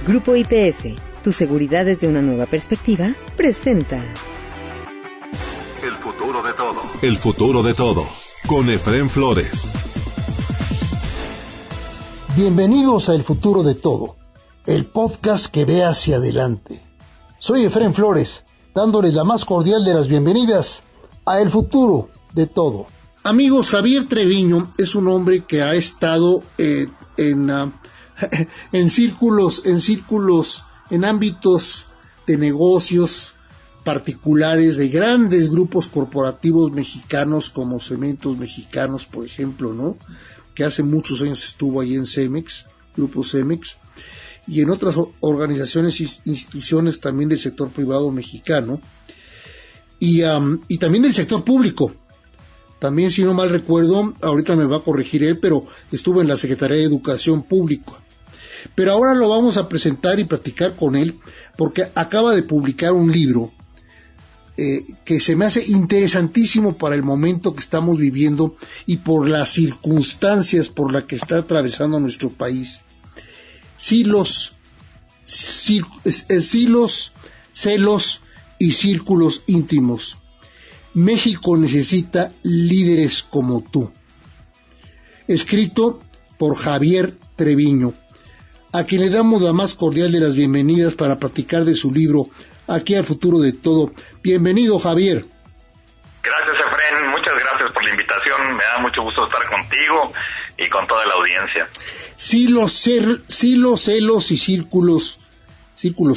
Grupo IPS, tu seguridad desde una nueva perspectiva, presenta El futuro de todo. El futuro de todo, con Efrén Flores. Bienvenidos a El futuro de todo, el podcast que ve hacia adelante. Soy Efrén Flores, dándoles la más cordial de las bienvenidas a El futuro de todo. Amigos, Javier Treviño es un hombre que ha estado en círculos, en ámbitos de negocios particulares de grandes grupos corporativos mexicanos como Cementos Mexicanos, por ejemplo, ¿no? Que hace muchos años estuvo ahí en Cemex, Grupo Cemex, y en otras organizaciones e instituciones también del sector privado mexicano, y también del sector público. También, si no mal recuerdo, ahorita me va a corregir él, pero estuvo en la Secretaría de Educación Pública. Pero ahora lo vamos a presentar y platicar con él, porque acaba de publicar un libro que se me hace interesantísimo para el momento que estamos viviendo y por las circunstancias por las que está atravesando nuestro país. Celos y círculos íntimos. México necesita líderes como tú. Escrito por Javier Treviño, a quien le damos la más cordial de las bienvenidas para platicar de su libro Aquí al futuro de todo. Bienvenido, Javier. Gracias, Efrén, muchas gracias por la invitación, me da mucho gusto estar contigo y con toda la audiencia. Celos y círculos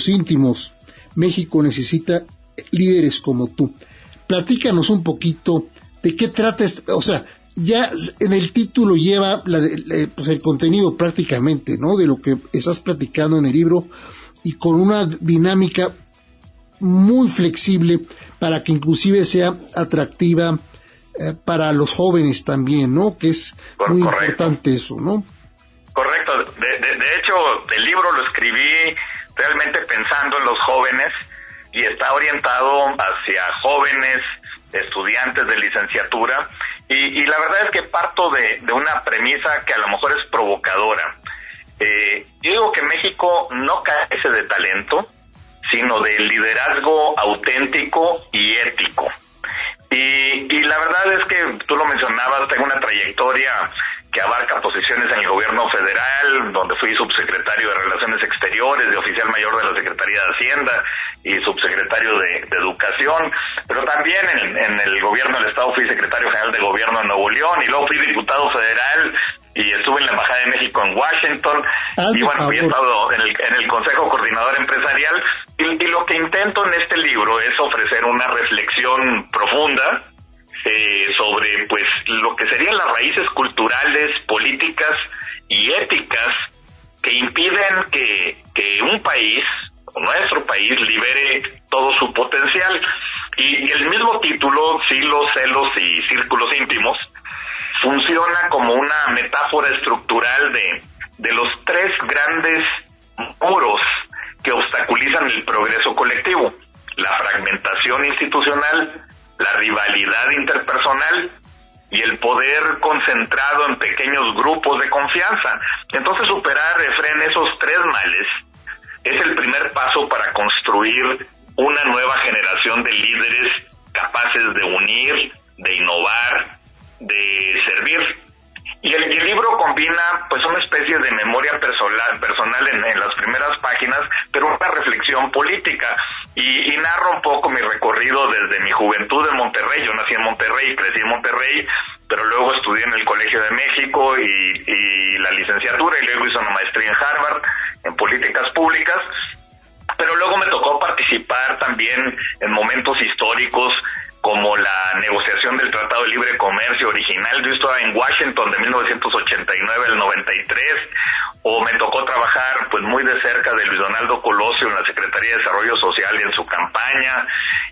íntimos. México necesita líderes como tú. Platícanos un poquito de qué trata, o sea, ya en el título lleva pues el contenido prácticamente, ¿no? De lo que estás platicando en el libro, y con una dinámica muy flexible para que inclusive sea atractiva para los jóvenes también, ¿no? Que es muy importante eso, ¿no? Correcto. De hecho, el libro lo escribí realmente pensando en los jóvenes y está orientado hacia jóvenes estudiantes de licenciatura y la verdad es que parto de una premisa que a lo mejor es provocadora. Yo digo que México no carece de talento, sino de liderazgo auténtico y ético. Y la verdad es que tú lo mencionabas, tengo una trayectoria que abarca posiciones en el gobierno federal, donde fui subsecretario de Relaciones Exteriores, de oficial mayor de la Secretaría de Hacienda y subsecretario de Educación, pero también en el gobierno del Estado fui secretario general de Gobierno de Nuevo León y luego fui diputado federal y estuve en la Embajada de México en Washington y bueno, fui estado en el Consejo Coordinador Empresarial y lo que intento en este libro es ofrecer una reflexión profunda sobre pues lo que serían las raíces culturales, políticas y éticas que impiden que un país, nuestro país, libere todo su potencial. Y el mismo título, celos y círculos íntimos, funciona como una metáfora estructural de los tres grandes muros que obstaculizan el progreso colectivo: la fragmentación institucional, la rivalidad interpersonal y el poder concentrado en pequeños grupos de confianza. Entonces, superar, Efrén, esos tres males es el primer paso para construir una nueva generación de líderes capaces de unir, de innovar, de servir. Y el libro combina pues una especie de memoria personal en las primeras páginas, pero una reflexión política, y narro un poco mi recorrido desde mi juventud en Monterrey. Yo nací en Monterrey, crecí en Monterrey, pero luego estudié en el Colegio de México y la licenciatura, y luego hice una maestría en Harvard en políticas públicas. Pero luego me tocó participar también en momentos históricos como la negociación del Tratado de Libre Comercio original. Yo estaba en Washington de 1989 al 93, o me tocó trabajar pues muy de cerca de Luis Donaldo Colosio en la Secretaría de Desarrollo Social y en su campaña,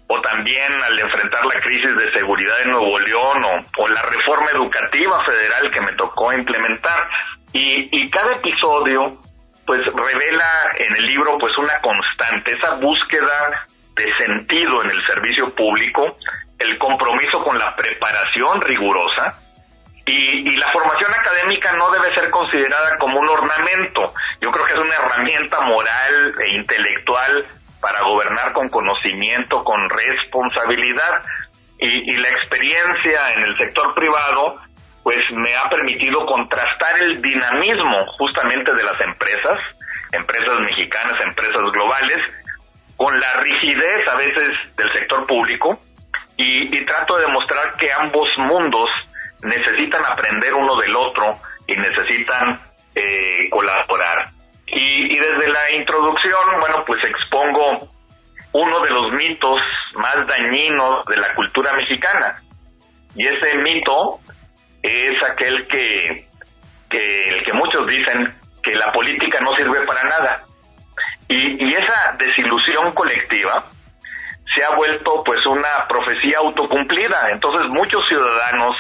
o también al enfrentar la crisis de seguridad en Nuevo León, o la reforma educativa federal que me tocó implementar. Y cada episodio pues revela en el libro pues una constante, esa búsqueda de sentido en el servicio público, el compromiso con la preparación rigurosa Y la formación académica no debe ser considerada como un ornamento. Yo creo que es una herramienta moral e intelectual para gobernar con conocimiento, con responsabilidad. Y la experiencia en el sector privado pues me ha permitido contrastar el dinamismo justamente de las empresas mexicanas, empresas globales, con la rigidez a veces del sector público, y trato de demostrar que ambos mundos necesitan aprender uno del otro y necesitan colaborar. Y desde la introducción, bueno, pues expongo uno de los mitos más dañinos de la cultura mexicana, y ese mito es aquel que muchos dicen que la política no sirve para nada, y esa desilusión colectiva se ha vuelto pues una profecía autocumplida. Entonces muchos ciudadanos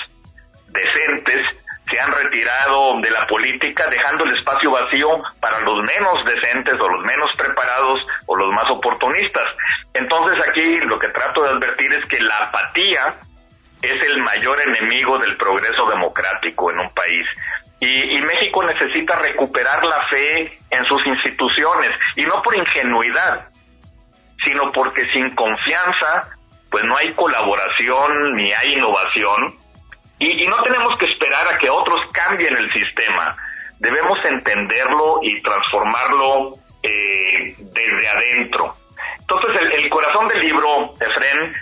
decentes se han retirado de la política, dejando el espacio vacío para los menos decentes o los menos preparados o los más oportunistas. Entonces aquí lo que trato de advertir es que la apatía es el mayor enemigo del progreso democrático en un país. Y México necesita recuperar la fe en sus instituciones, y no por ingenuidad, sino porque sin confianza pues no hay colaboración ni hay innovación. Y no tenemos que esperar a que otros cambien el sistema. Debemos entenderlo y transformarlo desde adentro. Entonces, el corazón del libro, Efrén,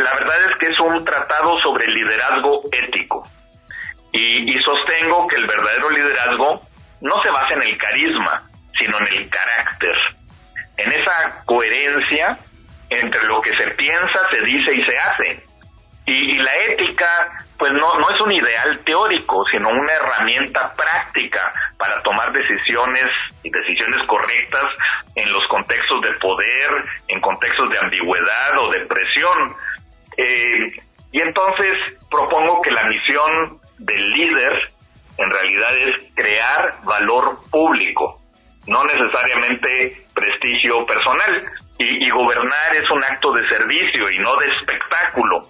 la verdad es que es un tratado sobre liderazgo ético. Y sostengo que el verdadero liderazgo no se basa en el carisma, sino en el carácter, en esa coherencia entre lo que se piensa, se dice y se hace. Y la ética, pues no es un ideal teórico, sino una herramienta práctica para tomar decisiones correctas en los contextos de poder, en contextos de ambigüedad o de presión. Y entonces propongo que la misión del líder en realidad es crear valor público, no necesariamente prestigio personal. Y gobernar es un acto de servicio y no de espectáculo.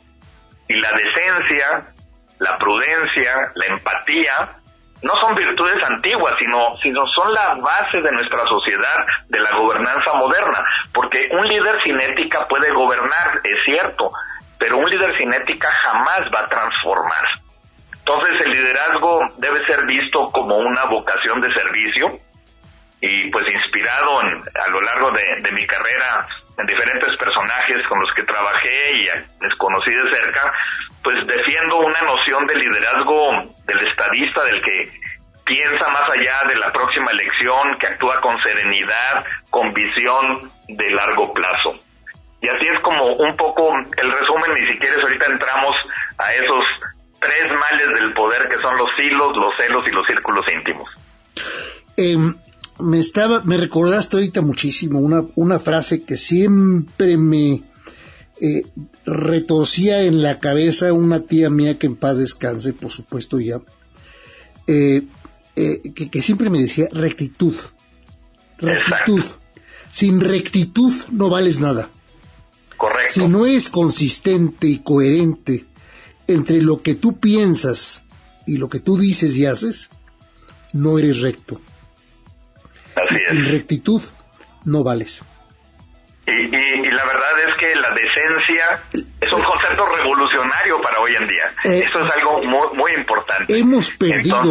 Y la decencia, la prudencia, la empatía, no son virtudes antiguas, sino son la base de nuestra sociedad, de la gobernanza moderna. Porque un líder sin ética puede gobernar, es cierto, pero un líder sin ética jamás va a transformar. Entonces el liderazgo debe ser visto como una vocación de servicio, y pues inspirado a lo largo de mi carrera en diferentes personajes con los que trabajé y les conocí de cerca, pues defiendo una noción de liderazgo del estadista, del que piensa más allá de la próxima elección, que actúa con serenidad, con visión de largo plazo. Y así es como un poco el resumen, y si quieres ahorita entramos a esos 3 males del poder, que son los hilos, los celos y los círculos íntimos. Me recordaste ahorita muchísimo una frase que siempre me retorcía en la cabeza, una tía mía que en paz descanse, por supuesto ya, que siempre me decía: rectitud. Exacto. Sin rectitud no vales nada. Correcto. Si no es consistente y coherente entre lo que tú piensas y lo que tú dices y haces, no eres recto. Así es. Sin rectitud no vales. Y la verdad es que la decencia es un concepto revolucionario para hoy en día. Eso es algo muy, muy importante. Hemos perdido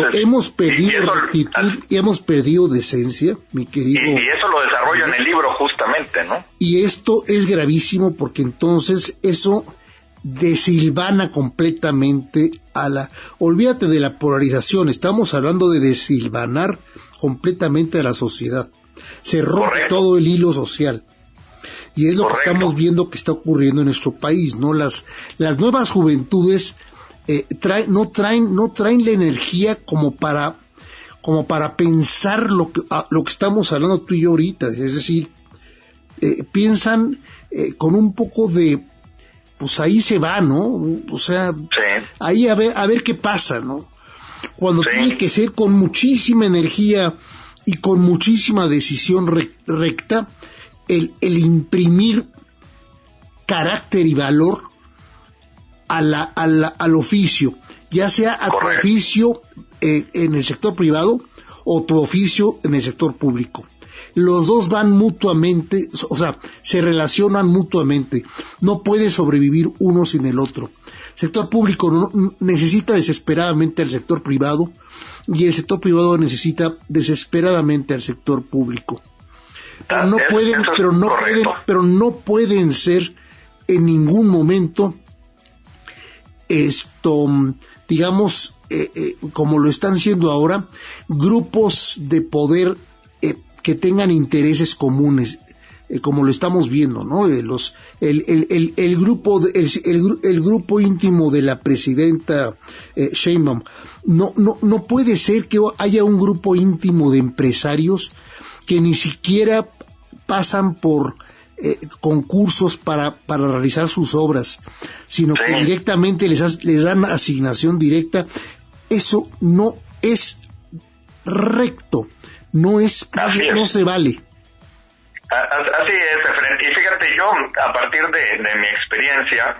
rectitud y hemos perdido decencia, mi querido. Y eso lo desarrollo en el libro justamente, ¿no? Y esto es gravísimo, porque entonces eso desilvana completamente olvídate de la polarización, estamos hablando de desilvanar completamente a la sociedad. Se rompe todo el hilo social. Y es lo que estamos viendo que está ocurriendo en nuestro país, ¿no? Las nuevas juventudes no traen la energía como para pensar lo que estamos hablando tú y yo ahorita. Es decir, piensan con un poco de, pues ahí se va, ¿no? O sea, ahí a ver qué pasa, ¿no? Cuando tiene que ser con muchísima energía y con muchísima decisión recta, el imprimir carácter y valor al oficio. ya sea a tu oficio en el sector privado o tu oficio en el sector público. Los dos van mutuamente, o sea, se relacionan mutuamente. No puede sobrevivir uno sin el otro. El sector público necesita desesperadamente al sector privado y el sector privado necesita desesperadamente al sector público. Pero no pueden ser en ningún momento digamos, como lo están siendo ahora, grupos de poder que tengan intereses comunes, como lo estamos viendo, ¿no? El grupo íntimo de la presidenta Sheinbaum. No puede ser que haya un grupo íntimo de empresarios que ni siquiera pasan por concursos para realizar sus obras, sino que directamente les dan asignación directa. Eso no es recto, no se vale. Así es, Efraín. Y fíjate, yo a partir de mi experiencia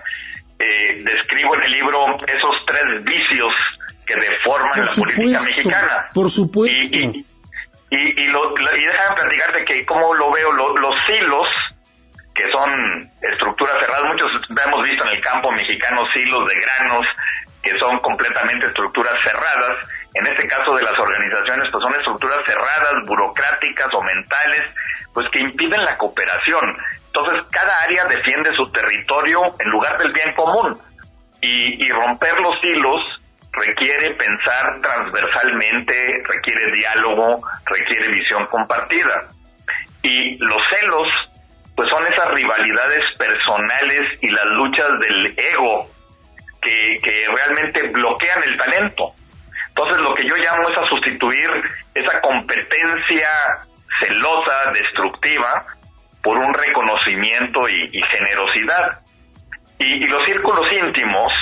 describo en el libro esos 3 vicios que deforman la política mexicana. Por supuesto. Y déjame platicarte que cómo lo veo, los silos, que son estructuras cerradas, muchos hemos visto en el campo mexicano silos de granos, que son completamente estructuras cerradas. En este caso de las organizaciones, pues son estructuras cerradas, burocráticas o mentales, pues que impiden la cooperación. Entonces, cada área defiende su territorio en lugar del bien común. Y romper los hilos requiere pensar transversalmente, requiere diálogo, requiere visión compartida. Y los celos, pues son esas rivalidades personales y las luchas del ego que realmente bloquean el talento. Entonces, lo que yo llamo es a sustituir esa competencia celosa, destructiva, por un reconocimiento y generosidad. Y los círculos íntimos,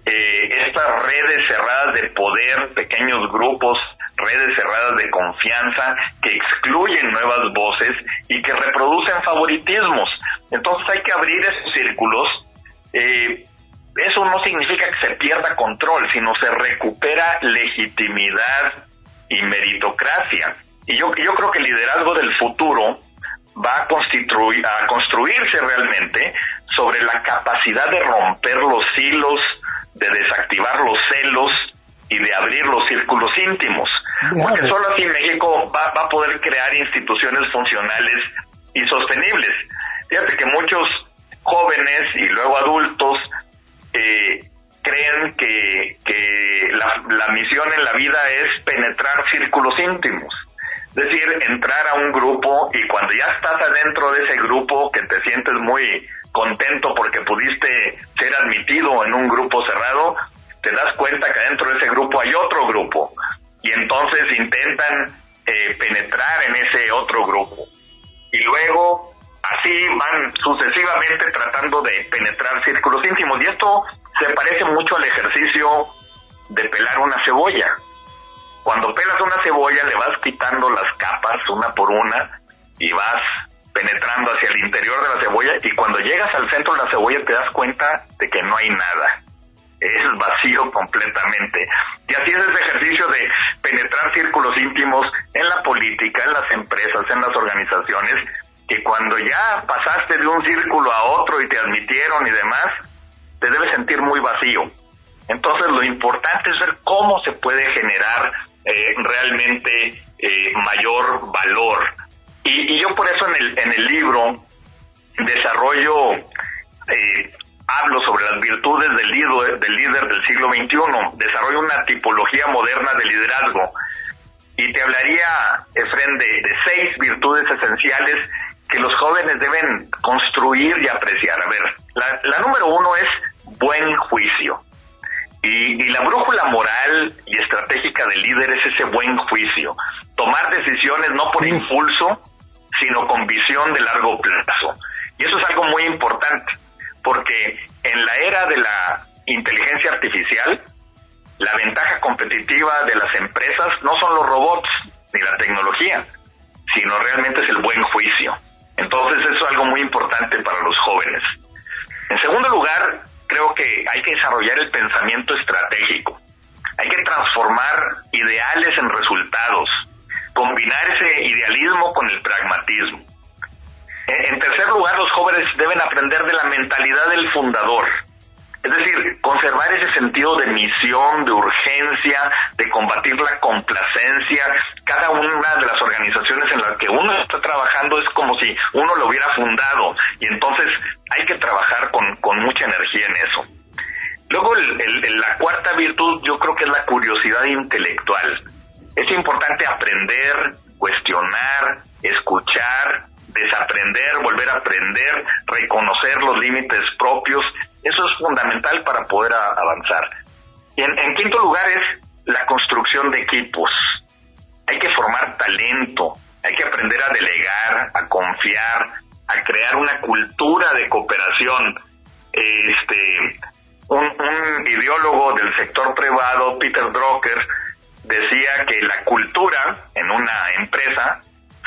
estas redes cerradas de poder, pequeños grupos, redes cerradas de confianza que excluyen nuevas voces y que reproducen favoritismos. Entonces hay que abrir esos círculos. Eso no significa que se pierda control, sino se recupera legitimidad y meritocracia. Y yo creo que el liderazgo del futuro va a construirse realmente sobre la capacidad de romper los hilos, de desactivar los celos y de abrir los círculos íntimos. Porque solo así México va a poder crear instituciones funcionales y sostenibles. Fíjate que muchos jóvenes y luego adultos creen que la misión en la vida es penetrar círculos íntimos. Es decir, entrar a un grupo y cuando ya estás adentro de ese grupo, que te sientes muy contento porque pudiste ser admitido en un grupo cerrado, te das cuenta que adentro de ese grupo hay otro grupo y entonces intentan penetrar en ese otro grupo. Y luego así van sucesivamente tratando de penetrar círculos íntimos. Y esto se parece mucho al ejercicio de pelar una cebolla. Cuando pelas una cebolla le vas quitando las capas una por una y vas penetrando hacia el interior de la cebolla, y cuando llegas al centro de la cebolla te das cuenta de que no hay nada. Es vacío completamente. Y así es ese ejercicio de penetrar círculos íntimos en la política, en las empresas, en las organizaciones, que cuando ya pasaste de un círculo a otro y te admitieron y demás, te debes sentir muy vacío. Entonces lo importante es ver cómo se puede generar realmente mayor valor. Y yo por eso en el libro desarrollo, hablo sobre las virtudes del líder del siglo XXI, desarrollo una tipología moderna de liderazgo. Y te hablaría, Efraín, de 6 virtudes esenciales que los jóvenes deben construir y apreciar. A ver, la número 1 es buen juicio. Y la brújula moral y estratégica del líder es ese buen juicio. Tomar decisiones no por impulso, sino con visión de largo plazo. Y eso es algo muy importante, porque en la era de la inteligencia artificial, la ventaja competitiva de las empresas no son los robots ni la tecnología, sino realmente es el buen juicio. Entonces eso es algo muy importante para los jóvenes. En segundo lugar, creo que hay que desarrollar el pensamiento estratégico. Hay que transformar ideales en resultados, combinar ese idealismo con el pragmatismo. En tercer lugar, los jóvenes deben aprender de la mentalidad del fundador. Es decir, conservar ese sentido de misión, de urgencia, de combatir la complacencia. Cada una de las organizaciones en las que uno está trabajando es como si uno lo hubiera fundado, y entonces hay que trabajar con mucha energía en eso. Luego, la cuarta virtud yo creo que es la curiosidad intelectual. Es importante aprender, cuestionar, escuchar, desaprender, volver a aprender, reconocer los límites propios. Eso es fundamental para poder avanzar. Y en quinto lugar es la construcción de equipos. Hay que formar talento, hay que aprender a delegar, a confiar, a crear una cultura de cooperación. Un ideólogo del sector privado, Peter Drucker, decía que la cultura en una empresa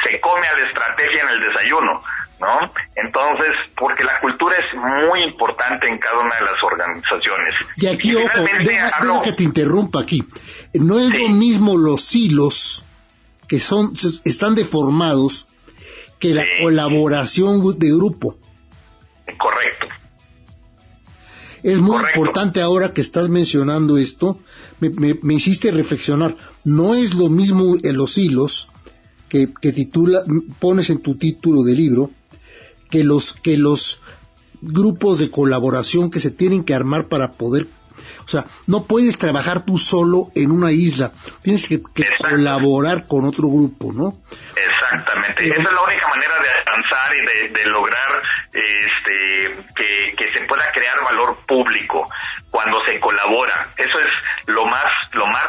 se come a la estrategia en el desayuno, ¿no? Entonces, porque la cultura es muy importante en cada una de las organizaciones. Y aquí, ojo, deja que te interrumpa aquí. No es lo mismo los silos, que están deformados, que la colaboración de grupo. Correcto. Es muy importante ahora que estás mencionando esto, me hiciste reflexionar. No es lo mismo en los hilos que pones en tu título de libro, que los grupos de colaboración que se tienen que armar para poder, o sea, no puedes trabajar tú solo en una isla, tienes que colaborar con otro grupo, ¿no? Exactamente, esa es la única manera de avanzar y de lograr que se pueda crear valor público cuando se colabora. Eso es lo más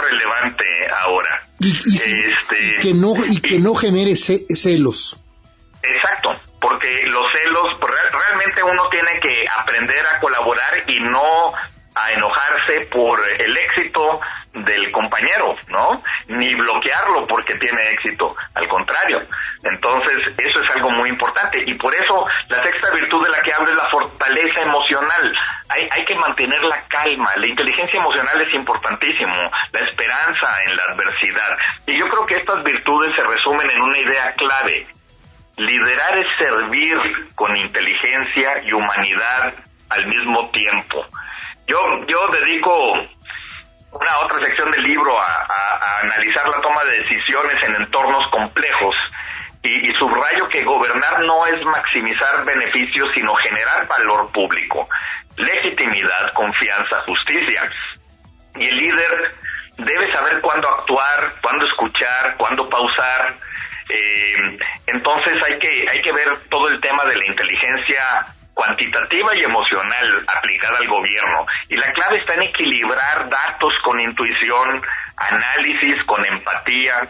relevante ahora. Y que no genere celos. Exacto, porque los celos, pues, realmente uno tiene que aprender a colaborar y no a enojarse por el éxito del compañero, ¿no? Ni bloquearlo porque tiene éxito, al contrario. Entonces, eso es algo muy importante, y por eso la sexta virtud de la que hablo es la fortaleza emocional. Hay que mantener la calma, la inteligencia emocional es importantísimo, la esperanza en la adversidad, y yo creo que estas virtudes se resumen en una idea clave: liderar es servir con inteligencia y humanidad al mismo tiempo. Yo dedico una otra sección del libro a analizar la toma de decisiones en entornos complejos, y subrayo que gobernar no es maximizar beneficios, sino generar valor público, legitimidad, confianza, justicia. Y el líder debe saber cuándo actuar, cuándo escuchar, cuándo pausar. Entonces hay que ver todo el tema de la inteligencia cuantitativa y emocional aplicada al gobierno, y la clave está en equilibrar datos con intuición, análisis con empatía,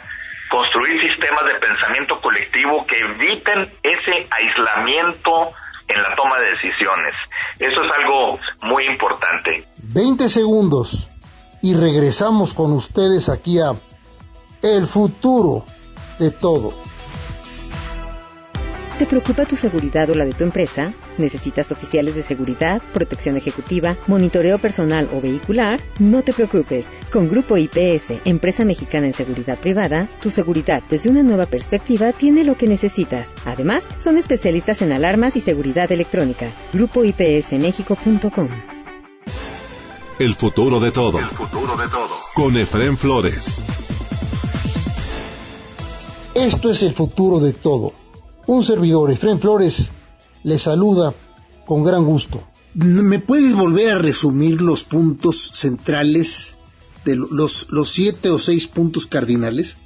construir sistemas de pensamiento colectivo que eviten ese aislamiento en la toma de decisiones. Eso es algo muy importante. 20 segundos y regresamos con ustedes aquí a El Futuro de Todo. ¿Te preocupa tu seguridad o la de tu empresa? ¿Necesitas oficiales de seguridad, protección ejecutiva, monitoreo personal o vehicular? No te preocupes. Con Grupo IPS, empresa mexicana en seguridad privada, tu seguridad desde una nueva perspectiva tiene lo que necesitas. Además, son especialistas en alarmas y seguridad electrónica. GrupoIPSMexico.com. El futuro de todo. El futuro de todo. Con Efraín Flores. Esto es El Futuro de Todo. Un servidor, Efraín Flores, le saluda con gran gusto. ¿Me puedes volver a resumir los puntos centrales de los 7 o 6 puntos cardinales?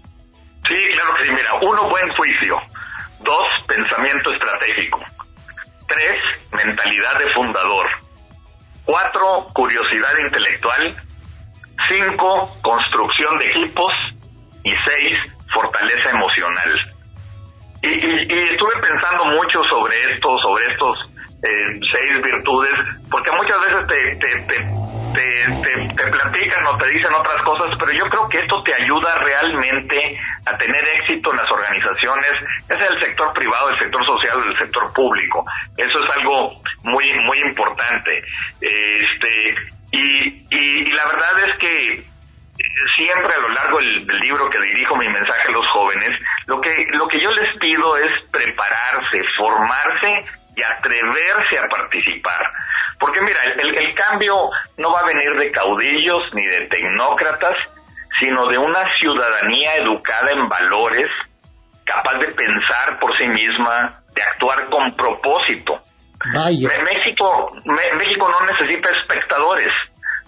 Sí, claro que sí. Mira, 1, buen juicio. 2, pensamiento estratégico. 3, mentalidad de fundador. 4, curiosidad intelectual. 5, construcción de equipos. Y 6, fortaleza emocional. Y estuve pensando mucho sobre estos 6 virtudes, porque muchas veces te te platican o te dicen otras cosas, pero yo creo que esto te ayuda realmente a tener éxito en las organizaciones, ya sea el sector privado, el sector social o el sector público. Eso es algo muy muy importante. Y la verdad es que siempre a lo largo del libro que dirijo mi mensaje a los jóvenes, lo que yo les pido es prepararse, formarse y atreverse a participar. Porque mira, el cambio no va a venir de caudillos ni de tecnócratas, sino de una ciudadanía educada en valores, capaz de pensar por sí misma, de actuar con propósito. Vaya. México no necesita espectadores,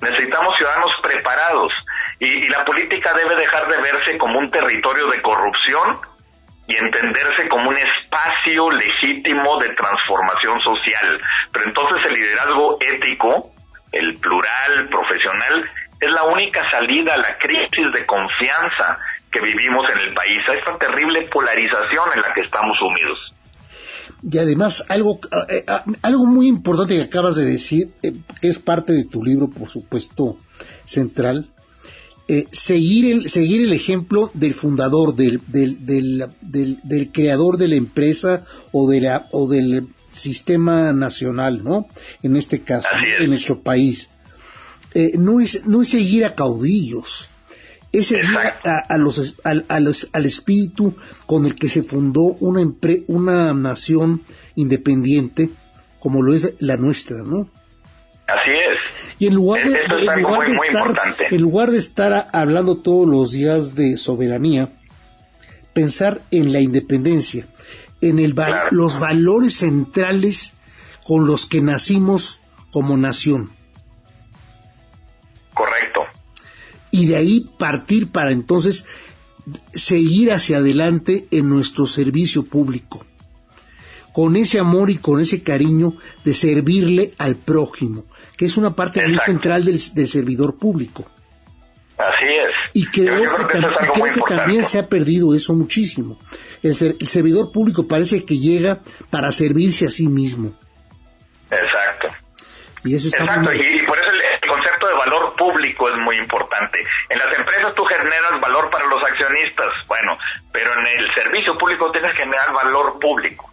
necesitamos ciudadanos preparados, y la política debe dejar de verse como un territorio de corrupción y entenderse como un espacio legítimo de transformación social. Pero entonces el liderazgo ético, el plural, profesional, es la única salida a la crisis de confianza que vivimos en el país, a esta terrible polarización en la que estamos sumidos. Y además, algo muy importante que acabas de decir, que es parte de tu libro, por supuesto, central, seguir el ejemplo del fundador, del creador de la empresa o del sistema nacional, ¿no? En este caso, en nuestro país. No es seguir a caudillos, es seguir al espíritu con el que se fundó una nación independiente como lo es la nuestra, ¿no? Así es. Y en lugar de estar hablando todos los días de soberanía, pensar en la independencia, en los valores centrales con los que nacimos como nación. Correcto. Y de ahí partir para entonces seguir hacia adelante en nuestro servicio público, con ese amor y con ese cariño de servirle al prójimo, que es una parte muy central del servidor público. Así es. Y creo que también se ha perdido eso muchísimo. El servidor público parece que llega para servirse a sí mismo. Exacto. Y eso está Exacto, y por eso el concepto de valor público es muy importante. En las empresas tú generas valor para los accionistas, bueno, pero en el servicio público tienes que generar valor público.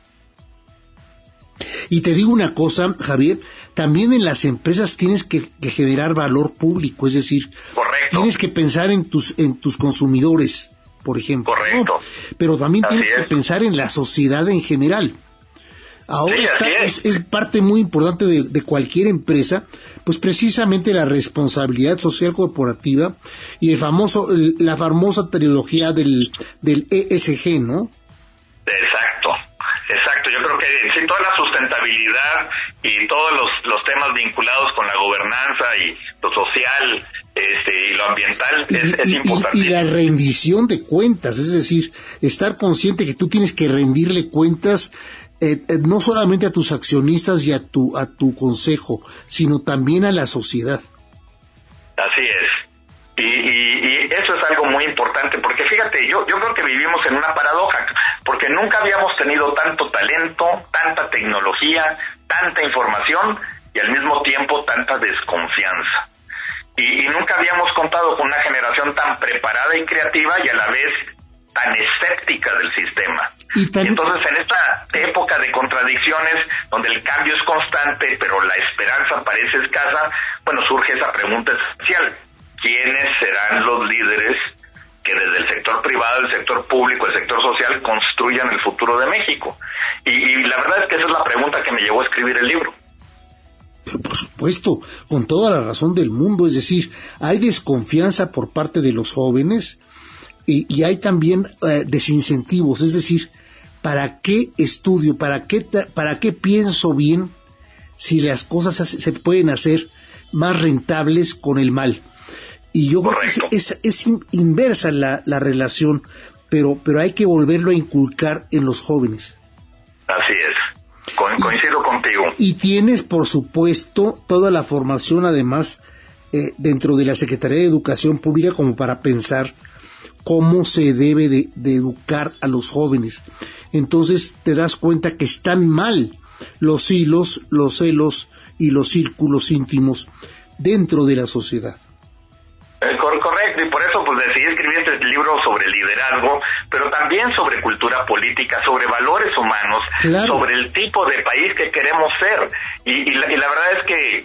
Y te digo una cosa, Javier, también en las empresas tienes que generar valor público, es decir, correcto, tienes que pensar en tus consumidores, por ejemplo, correcto, ¿no? Pero también tienes que pensar en la sociedad en general. Ahora es parte muy importante de cualquier empresa, pues precisamente la responsabilidad social corporativa y la famosa trilogía del ESG, ¿no? Exacto, yo creo que sí, toda la sustentabilidad y todos los temas vinculados con la gobernanza y lo social y lo ambiental es importante. Y la rendición de cuentas, es decir, estar consciente que tú tienes que rendirle cuentas no solamente a tus accionistas y a tu consejo, sino también a la sociedad. Así es. Y eso es algo muy importante, porque fíjate, yo creo que vivimos en una paradoja, porque nunca habíamos tenido tanto talento, tanta tecnología, tanta información y al mismo tiempo tanta desconfianza. Y nunca habíamos contado con una generación tan preparada y creativa y a la vez tan escéptica del sistema. Y entonces en esta época de contradicciones, donde el cambio es constante, pero la esperanza parece escasa, bueno, surge esa pregunta esencial: ¿quiénes serán los líderes que desde el sector privado, el sector público, el sector social construyan el futuro de México? Y la verdad es que esa es la pregunta que me llevó a escribir el libro. Pero por supuesto, con toda la razón del mundo, es decir, hay desconfianza por parte de los jóvenes y hay también desincentivos, es decir, ¿para qué estudio, para qué pienso bien si las cosas se pueden hacer más rentables con el mal? Y yo creo que es inversa la relación, pero hay que volverlo a inculcar en los jóvenes. Así es, coincido contigo. Y tienes, por supuesto, toda la formación, además, dentro de la Secretaría de Educación Pública, como para pensar cómo se debe de educar a los jóvenes. Entonces te das cuenta que están mal los hilos, los celos y los círculos íntimos, dentro de la sociedad. Correcto, y por eso pues decidí escribir este libro sobre liderazgo, pero también sobre cultura política, sobre valores humanos, claro, sobre el tipo de país que queremos ser. Y la verdad es que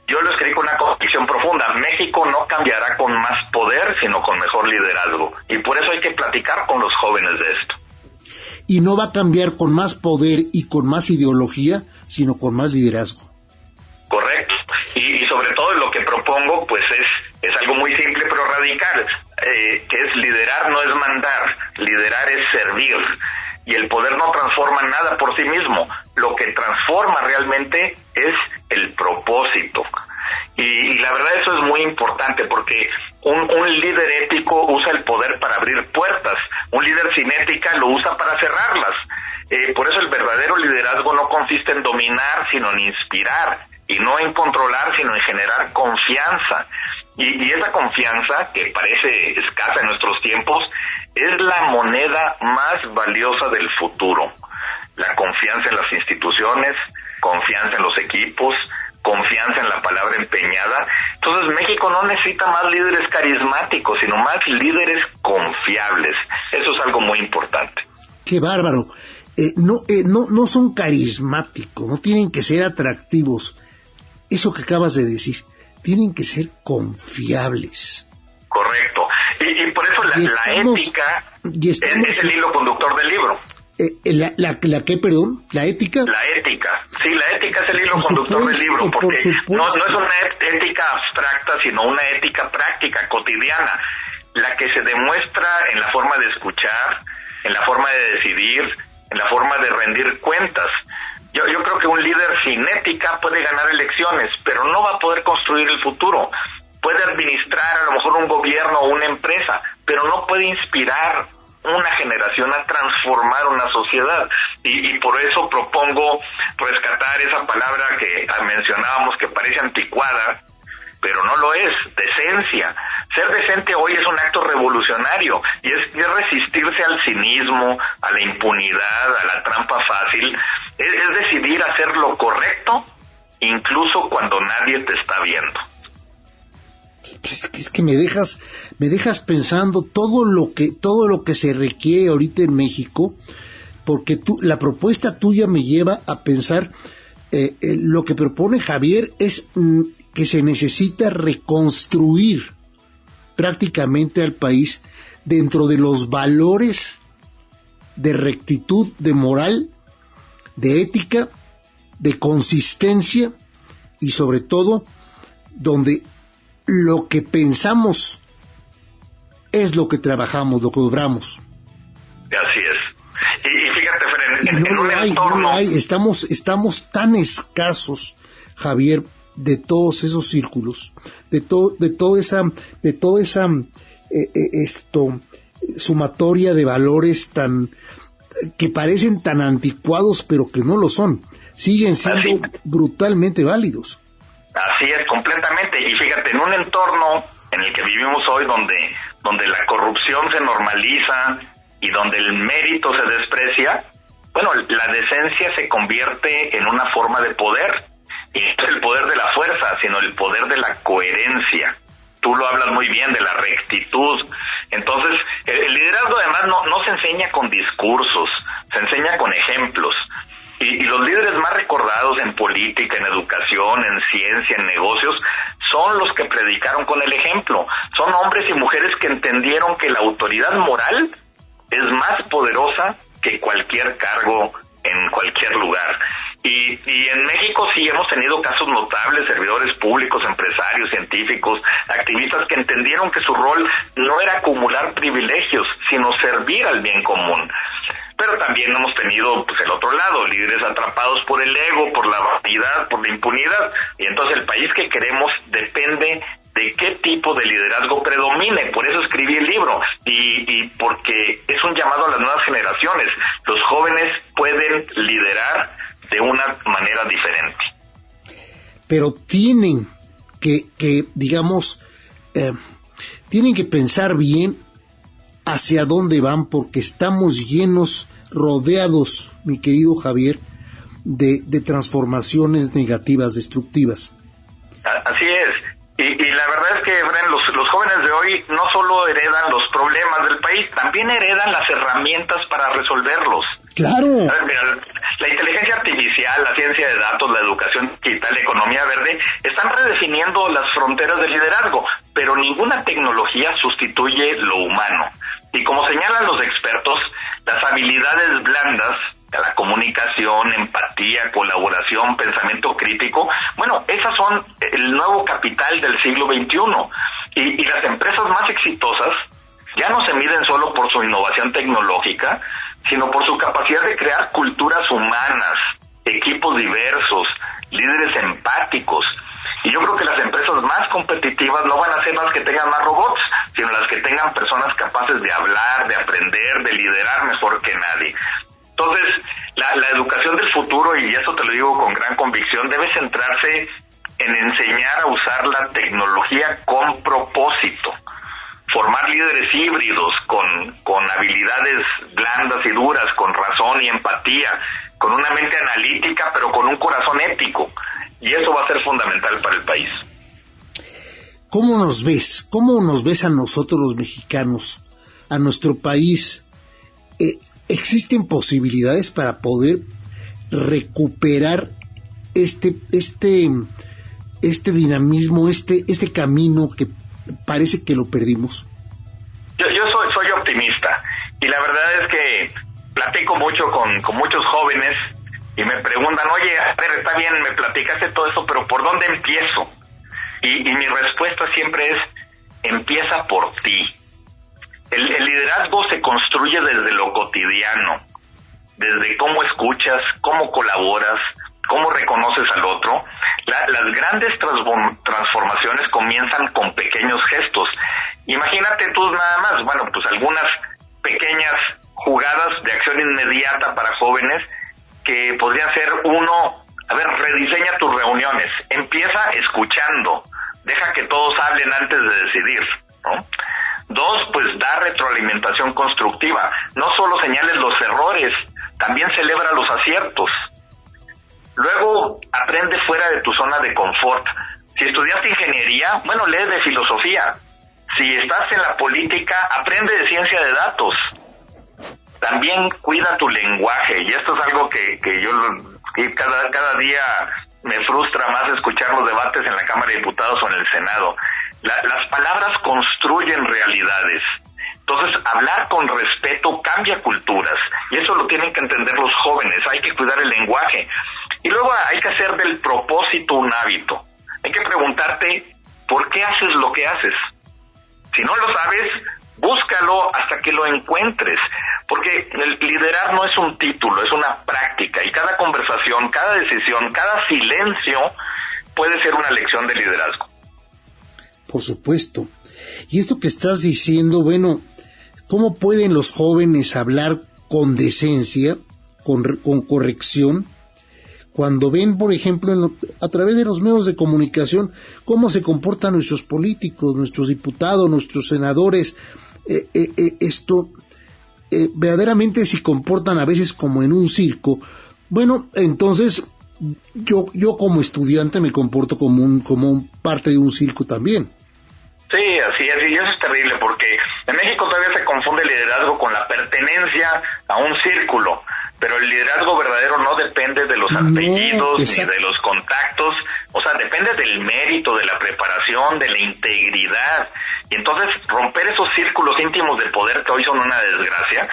yo lo escribí con una convicción profunda. México no cambiará con más poder, sino con mejor liderazgo. Y por eso hay que platicar con los jóvenes de esto. Y no va a cambiar con más poder y con más ideología, sino con más liderazgo. Correcto. Y sobre todo lo que propongo, pues es algo muy simple pero radical, que es liderar no es mandar, liderar es servir. Y el poder no transforma nada por sí mismo, lo que transforma realmente es el propósito. Y la verdad eso es muy importante, porque un líder ético usa el poder para abrir puertas, un líder sin ética lo usa para cerrarlas. Por eso el verdadero liderazgo no consiste en dominar, sino en inspirar, y no en controlar, sino en generar confianza. Y esa confianza, que parece escasa en nuestros tiempos, es la moneda más valiosa del futuro. La confianza en las instituciones, confianza en los equipos, confianza en la palabra empeñada. Entonces México no necesita más líderes carismáticos, sino más líderes confiables. Eso es algo muy importante. ¡Qué bárbaro! No son carismáticos, no tienen que ser atractivos. Eso que acabas de decir, tienen que ser confiables. Correcto. Y por eso la ética es el hilo conductor del libro. ¿La qué, perdón? ¿La ética? La ética. Sí, la ética es el hilo conductor del libro, porque no es una ética abstracta, sino una ética práctica, cotidiana, la que se demuestra en la forma de escuchar, en la forma de decidir, en la forma de rendir cuentas. Yo creo que un líder sin ética puede ganar elecciones, pero no va a poder construir el futuro. Puede administrar a lo mejor un gobierno o una empresa, pero no puede inspirar una generación a transformar una sociedad. Y por eso propongo rescatar esa palabra que mencionábamos, que parece anticuada, pero no lo es, decencia. Ser decente hoy es un acto revolucionario y es resistirse al cinismo, a la impunidad, a la trampa fácil. Es decidir hacer lo correcto, incluso cuando nadie te está viendo. Es que me dejas pensando todo lo que se requiere ahorita en México, porque la propuesta tuya me lleva a pensar, lo que propone Javier es que se necesita reconstruir prácticamente al país dentro de los valores de rectitud, de moral, de ética, de consistencia y sobre todo donde lo que pensamos es lo que trabajamos, lo que obramos. Así es. Y fíjate, Fren, en un entorno... No lo hay. Estamos tan escasos, Javier, de todos esos círculos, de toda esa sumatoria de valores que parecen tan anticuados, pero que no lo son. Siguen siendo brutalmente válidos. Así es, completamente. Y fíjate, en un entorno en el que vivimos hoy, donde la corrupción se normaliza y donde el mérito se desprecia, bueno, la decencia se convierte en una forma de poder. Y no es el poder de la fuerza, sino el poder de la coherencia. Tú lo hablas muy bien, de la rectitud. Entonces, el liderazgo además no se enseña con discursos, se enseña con ejemplos. Y los líderes más recordados en política, en educación, en ciencia, en negocios, son los que predicaron con el ejemplo. Son hombres y mujeres que entendieron que la autoridad moral es más poderosa que cualquier cargo en cualquier lugar. Y en México sí hemos tenido casos notables, servidores públicos, empresarios, científicos, activistas que entendieron que su rol no era acumular privilegios, sino servir al bien común. Pero también hemos tenido pues el otro lado, líderes atrapados por el ego, por la vanidad, por la impunidad. Y entonces el país que queremos depende de qué tipo de liderazgo predomine. Por eso escribí el libro y porque es un llamado a las nuevas generaciones. Los jóvenes pueden liderar de una manera diferente. Pero tienen que digamos, tienen que pensar bien hacia dónde van, porque estamos rodeados, mi querido Javier, de transformaciones negativas, destructivas. Así es. la verdad es que, Efraín, los jóvenes de hoy no solo heredan los problemas del país, también heredan las herramientas para resolverlos. Claro. La inteligencia artificial, la ciencia de datos, la educación digital, la economía verde, están redefiniendo las fronteras del liderazgo, pero ninguna tecnología sustituye lo humano. Y como señalan los expertos, las habilidades blandas, la comunicación, empatía, colaboración, pensamiento crítico, bueno, esas son el nuevo capital del siglo XXI. Y las empresas más exitosas ya no se miden solo por su innovación tecnológica, sino por su capacidad de crear culturas humanas, equipos diversos, líderes empáticos. Y yo creo que las empresas más competitivas no van a ser las que tengan más robots, sino las que tengan personas capaces de hablar, de aprender, de liderar mejor que nadie. Entonces, la educación del futuro, y eso te lo digo con gran convicción, debe centrarse en enseñar a usar la tecnología con propósito. Formar líderes híbridos con habilidades blandas y duras, con razón y empatía, con una mente analítica, pero con un corazón ético. Y eso va a ser fundamental para el país. ¿Cómo nos ves? ¿Cómo nos ves a nosotros los mexicanos, a nuestro país? ¿Existen posibilidades para poder recuperar este dinamismo, este camino que parece que lo perdimos? Yo soy optimista, y la verdad es que platico mucho con muchos jóvenes y me preguntan, oye, a ver, está bien, me platicaste todo eso, pero ¿por dónde empiezo? Y mi respuesta siempre es, empieza por ti. El liderazgo se construye desde lo cotidiano, desde cómo escuchas, cómo colaboras, cómo reconoces al otro. Las grandes transformaciones comienzan con pequeños gestos. Imagínate tú nada más, bueno, pues algunas pequeñas jugadas de acción inmediata para jóvenes que podrían ser: uno, a ver, rediseña tus reuniones, empieza escuchando, deja que todos hablen antes de decidir, ¿no? Dos, pues da retroalimentación constructiva, no solo señales los errores, también celebra los aciertos. Luego, aprende fuera de tu zona de confort. Si estudiaste ingeniería, bueno, lee de filosofía. Si estás en la política, aprende de ciencia de datos. También cuida tu lenguaje, y esto es algo que cada día me frustra más escuchar los debates en la Cámara de Diputados o en el Senado. Las palabras construyen realidades. Entonces, hablar con respeto cambia culturas, y eso lo tienen que entender los jóvenes. Hay que cuidar el lenguaje. Y luego hay que hacer del propósito un hábito. Hay que preguntarte, ¿por qué haces lo que haces? Si no lo sabes, búscalo hasta que lo encuentres. Porque el liderar no es un título, es una práctica. Y cada conversación, cada decisión, cada silencio puede ser una lección de liderazgo. Por supuesto. Y esto que estás diciendo, bueno, ¿cómo pueden los jóvenes hablar con decencia, con corrección, cuando ven, por ejemplo, a través de los medios de comunicación, cómo se comportan nuestros políticos, nuestros diputados, nuestros senadores? Verdaderamente se comportan a veces como en un circo. Bueno, entonces yo como estudiante me comporto como un parte de un circo también. Sí, así es, y eso es terrible, porque en México todavía se confunde el liderazgo con la pertenencia a un círculo, pero el liderazgo verdadero no depende de los apellidos ni de los contactos, o sea, depende del mérito, de la preparación, de la integridad. Y entonces romper esos círculos íntimos de poder que hoy son una desgracia,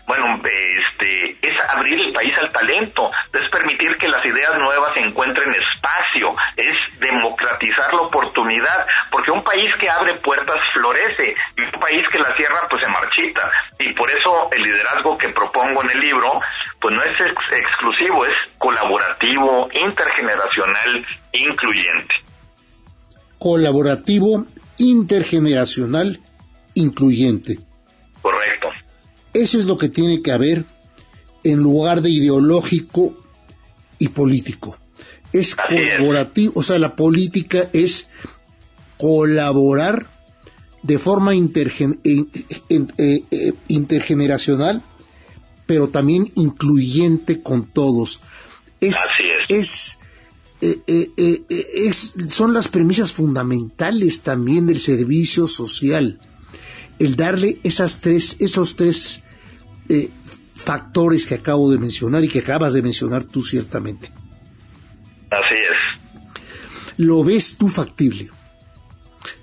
bueno, es abrir el país al talento, es permitir que las ideas nuevas encuentren espacio, es democratizar la oportunidad, porque un país que abre puertas florece, y un país que la cierra pues se marchita. Y por eso el liderazgo que propongo en el libro pues no es exclusivo, es colaborativo, intergeneracional, incluyente. Colaborativo, intergeneracional, incluyente. Correcto. Eso es lo que tiene que haber en lugar de ideológico y político. Es colaborativo, o sea, la política es colaborar de forma intergeneracional, pero también incluyente con todos. Así es. son las premisas fundamentales también del servicio social, el darle esos tres factores que acabo de mencionar y que acabas de mencionar tú ciertamente. Así es. ¿Lo ves tú factible?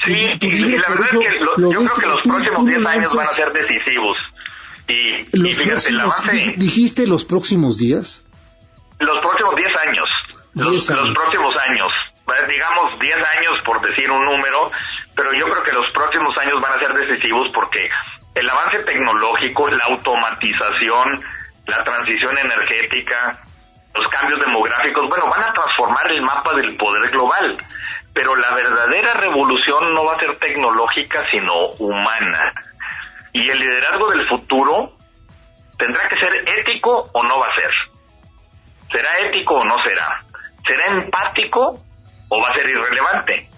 Sí, y la verdad es que yo creo que los próximos 10 años van a ser decisivos. Y fíjate, el avance... ¿Dijiste los próximos días? Los próximos 10 años. Los próximos años. Digamos 10 años por decir un número, pero yo creo que los próximos años van a ser decisivos porque el avance tecnológico, la automatización, la transición energética, los cambios demográficos, bueno, van a transformar el mapa del poder global. Pero la verdadera revolución no va a ser tecnológica, sino humana. Y el liderazgo del futuro tendrá que ser ético o no va a ser. ¿Será ético o no será? ¿Será empático o va a ser irrelevante?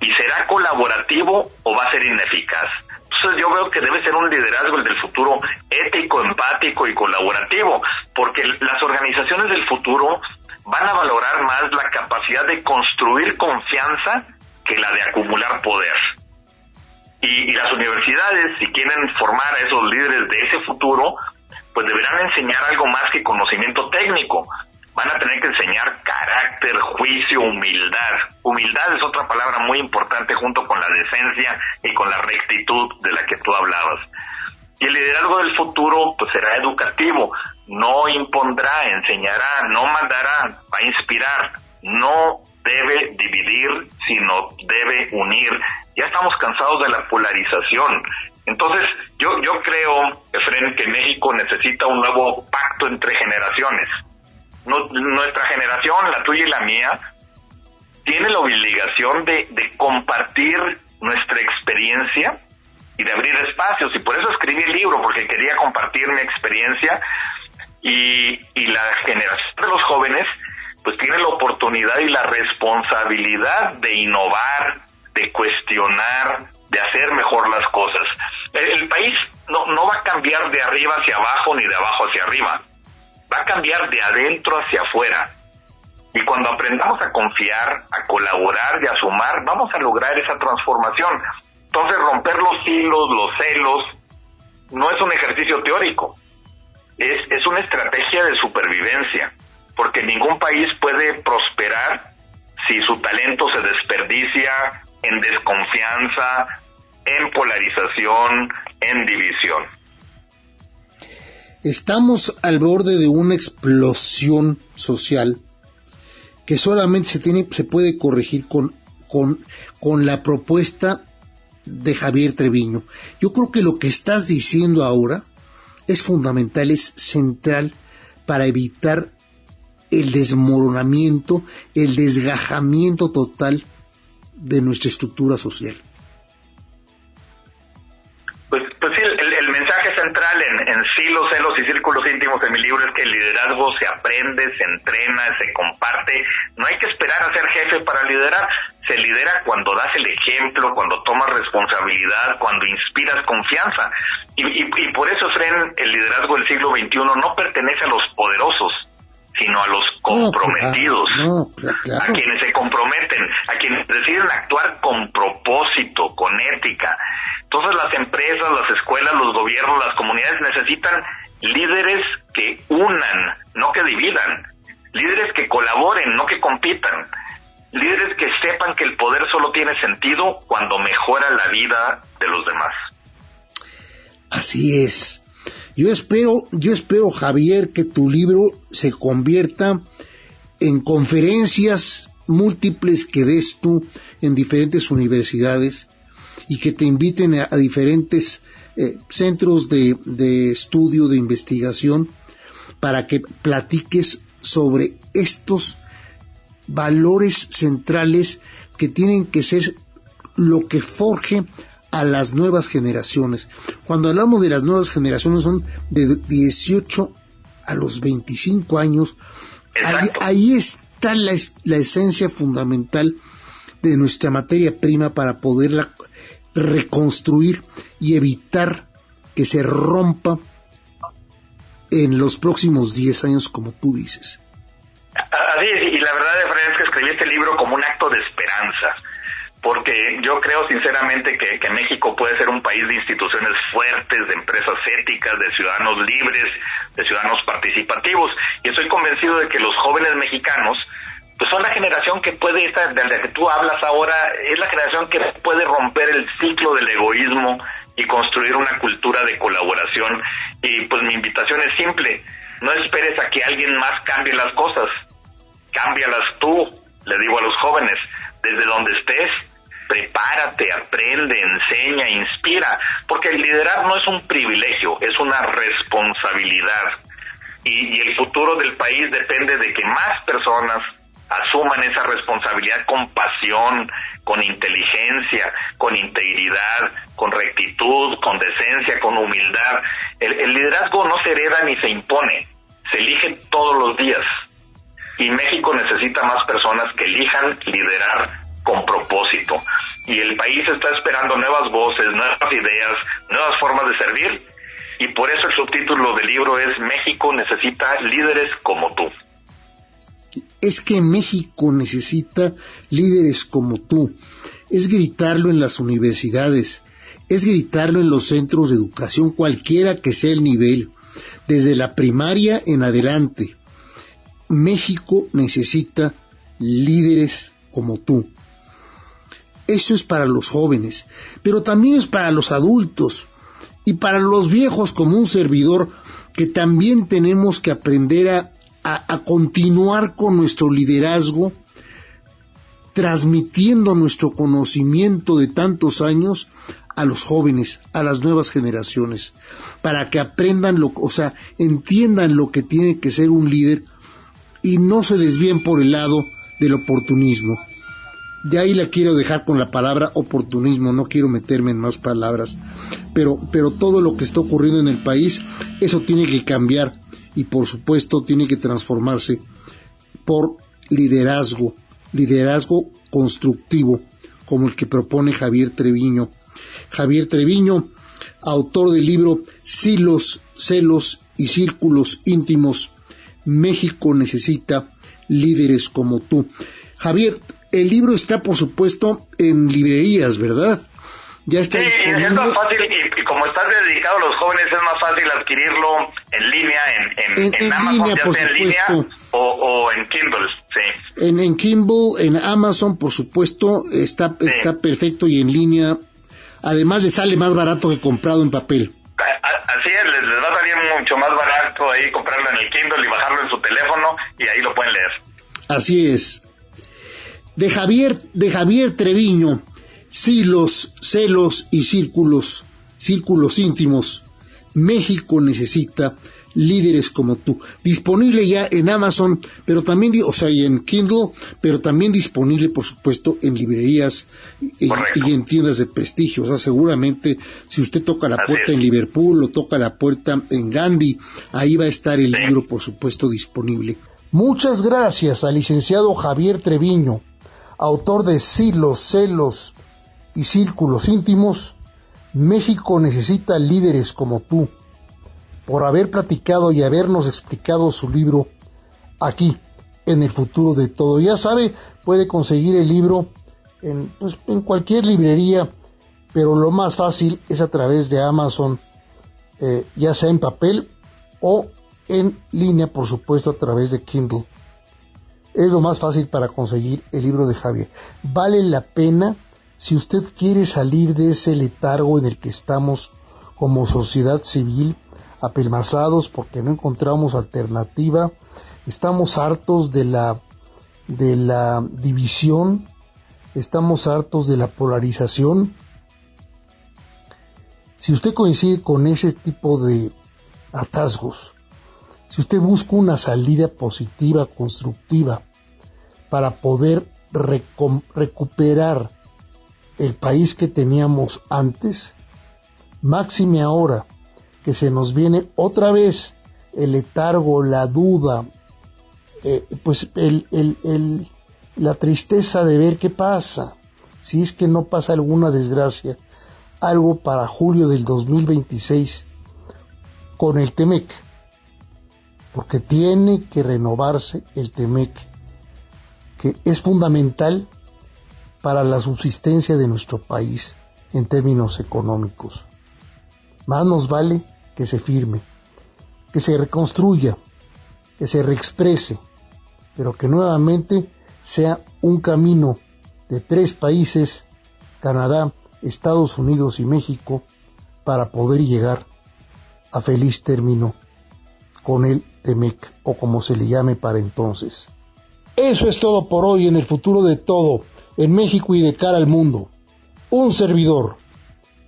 ¿Y será colaborativo o va a ser ineficaz? Entonces yo veo que debe ser un liderazgo el del futuro ético, empático y colaborativo, porque las organizaciones del futuro van a valorar más la capacidad de construir confianza que la de acumular poder. Y las universidades, si quieren formar a esos líderes de ese futuro, pues deberán enseñar algo más que conocimiento técnico. Van a tener que enseñar carácter, juicio, humildad. Humildad es otra palabra muy importante junto con la decencia y con la rectitud de la que tú hablabas. Y el liderazgo del futuro pues será educativo, no impondrá, enseñará, no mandará, va a inspirar, no debe dividir, sino debe unir. Ya estamos cansados de la polarización. Entonces, yo creo, Efren, que México necesita un nuevo pacto entre generaciones. Nuestra generación, la tuya y la mía, tiene la obligación de compartir nuestra experiencia y de abrir espacios, y por eso escribí el libro, porque quería compartir mi experiencia, y la generación de los jóvenes pues tiene la oportunidad y la responsabilidad de innovar, de cuestionar, de hacer mejor las cosas. El país no va a cambiar de arriba hacia abajo ni de abajo hacia arriba, va a cambiar de adentro hacia afuera. Y cuando aprendamos a confiar, a colaborar y a sumar, vamos a lograr esa transformación. Entonces, romper los hilos, los celos, no es un ejercicio teórico, es una estrategia de supervivencia, porque ningún país puede prosperar si su talento se desperdicia en desconfianza, en polarización, en división. Estamos al borde de una explosión social que solamente se puede corregir con la propuesta de Javier Treviño. Yo creo que lo que estás diciendo ahora es fundamental, es central para evitar el desmoronamiento, el desgajamiento total de nuestra estructura social. Pues sí, el mensaje central en Silos, Celos y Círculos Íntimos de mi libro es que el liderazgo se aprende, se entrena, se comparte. No hay que esperar a ser jefe para liderar. Se lidera cuando das el ejemplo, cuando tomas responsabilidad, cuando inspiras confianza. Y por eso, Efren, el liderazgo del siglo XXI no pertenece a los poderosos, sino a los comprometidos, claro. A quienes se comprometen, a quienes deciden actuar con propósito, con ética. Entonces las empresas, las escuelas, los gobiernos, las comunidades necesitan líderes que unan, no que dividan, líderes que colaboren, no que compitan, líderes que sepan que el poder solo tiene sentido cuando mejora la vida de los demás. Así es. Yo espero, Javier, que tu libro se convierta en conferencias múltiples que des tú en diferentes universidades y que te inviten a diferentes centros de estudio, de investigación, para que platiques sobre estos valores centrales que tienen que ser lo que forje a las nuevas generaciones. Cuando hablamos de las nuevas generaciones son de 18 a los 25 años. Ahí está la esencia fundamental de nuestra materia prima para poderla reconstruir y evitar que se rompa en los próximos 10 años, como tú dices. Así es, y la verdad, Efraín, escribí este libro como un acto de esperanza, porque yo creo sinceramente que México puede ser un país de instituciones fuertes, de empresas éticas, de ciudadanos libres, de ciudadanos participativos, y estoy convencido de que los jóvenes mexicanos pues son la generación que puede, de la que tú hablas ahora, es la generación que puede romper el ciclo del egoísmo y construir una cultura de colaboración. Y pues mi invitación es simple: no esperes a que alguien más cambie las cosas, cámbialas tú, le digo a los jóvenes, desde donde estés, prepárate, aprende, enseña, inspira, porque el liderar no es un privilegio, es una responsabilidad, y el futuro del país depende de que más personas asuman esa responsabilidad con pasión, con inteligencia, con integridad, con rectitud, con decencia, con humildad. El liderazgo no se hereda ni se impone, se elige todos los días, y México necesita más personas que elijan liderar con propósito, y el país está esperando nuevas voces, nuevas ideas, nuevas formas de servir, y por eso el subtítulo del libro es México necesita líderes como tú. Es que México necesita líderes como tú. Es gritarlo en las universidades, es gritarlo en los centros de educación, cualquiera que sea el nivel, desde la primaria en adelante. México necesita líderes como tú. Eso es para los jóvenes, pero también es para los adultos y para los viejos como un servidor, que también tenemos que aprender a continuar con nuestro liderazgo, transmitiendo nuestro conocimiento de tantos años a los jóvenes, a las nuevas generaciones, para que aprendan entiendan lo que tiene que ser un líder y no se desvíen por el lado del oportunismo. De ahí la quiero dejar con la palabra oportunismo, no quiero meterme en más palabras, pero todo lo que está ocurriendo en el país, eso tiene que cambiar, y por supuesto tiene que transformarse por liderazgo constructivo, como el que propone Javier Treviño. Javier Treviño, autor del libro Silos, Celos y Círculos Íntimos, México necesita líderes como tú. Javier, el libro está por supuesto en librerías, ¿verdad? Ya está disponible. Es más fácil, y como estás dedicado a los jóvenes, es más fácil adquirirlo en línea, en Amazon, línea, ya sea en línea o en Kindle, sí. En Kindle, en Amazon, por supuesto, está perfecto, y en línea, además le sale más barato que comprado en papel. Así es, les va a salir mucho más barato ahí comprarlo en el Kindle y bajarlo en su teléfono, y ahí lo pueden leer. Así es. De Javier Treviño, Silos, Celos y Círculos Íntimos, México necesita líderes como tú. Disponible ya en Amazon, pero también, y en Kindle, pero también disponible, por supuesto, en librerías y en tiendas de prestigio. O sea, seguramente, si usted toca la puerta en Liverpool o toca la puerta en Gandhi, ahí va a estar el libro, por supuesto, disponible. Muchas gracias al licenciado Javier Treviño, autor de Silos, Celos y Círculos Íntimos, México necesita líderes como tú, por haber platicado y habernos explicado su libro aquí, en El Futuro de Todo. Ya sabe, puede conseguir el libro en cualquier librería, pero lo más fácil es a través de Amazon, ya sea en papel o en línea, por supuesto, a través de Kindle. Es lo más fácil para conseguir el libro de Javier. Vale la pena si usted quiere salir de ese letargo en el que estamos como sociedad civil, apelmazados porque no encontramos alternativa. Estamos hartos de la división, estamos hartos de la polarización. Si usted coincide con ese tipo de atasgos, si usted busca una salida positiva, constructiva, para poder recuperar el país que teníamos antes, máxime ahora que se nos viene otra vez el letargo, la duda, la tristeza de ver qué pasa, si es que no pasa alguna desgracia, algo para julio del 2026 con el TEMEC, porque tiene que renovarse el TEMEC, que es fundamental para la subsistencia de nuestro país en términos económicos. Más nos vale que se firme, que se reconstruya, que se reexprese, pero que nuevamente sea un camino de 3 países, Canadá, Estados Unidos y México, para poder llegar a feliz término con el TEMEC, o como se le llame para entonces. Eso es todo por hoy en El Futuro de Todo, en México y de cara al mundo. Un servidor,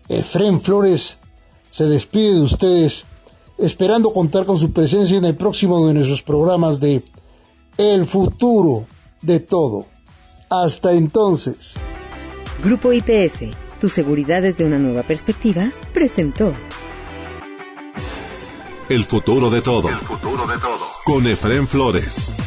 Efrén Flores, se despide de ustedes, esperando contar con su presencia en el próximo de nuestros programas de El Futuro de Todo. Hasta entonces. Grupo IPS, tu seguridad desde una nueva perspectiva, presentó El Futuro de Todo. El Futuro de Todo. Con Efrén Flores.